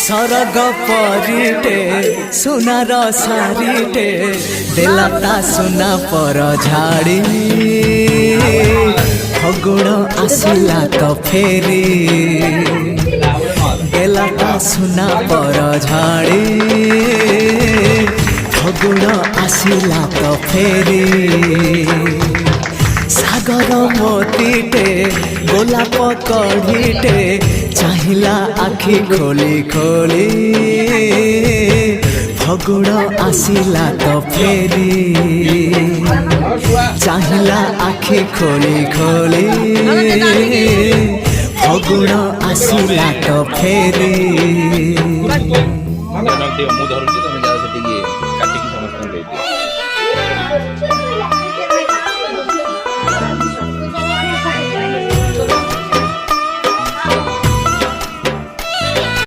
सरग परिटे सुनार सारिटे देलाता सुना पर झाड़ी फगुण आसिला तो फेरी देलाता सुना पर झाड़ी फगुण आसिला तो फेरी सागर मोतीटे गोलाप कढ़ीटे चाहिला आखि खोली खोली फगुण आसिला तो फेरी चाहिला आखि खोली खोली फगुण आसिला तो फेरी ମୁଁ ଧରୁଛି ତମେ ଯାଅ ସେଠିକି କାଟିକି ସମସ୍ତଙ୍କୁ ଦେଇଦିଅ।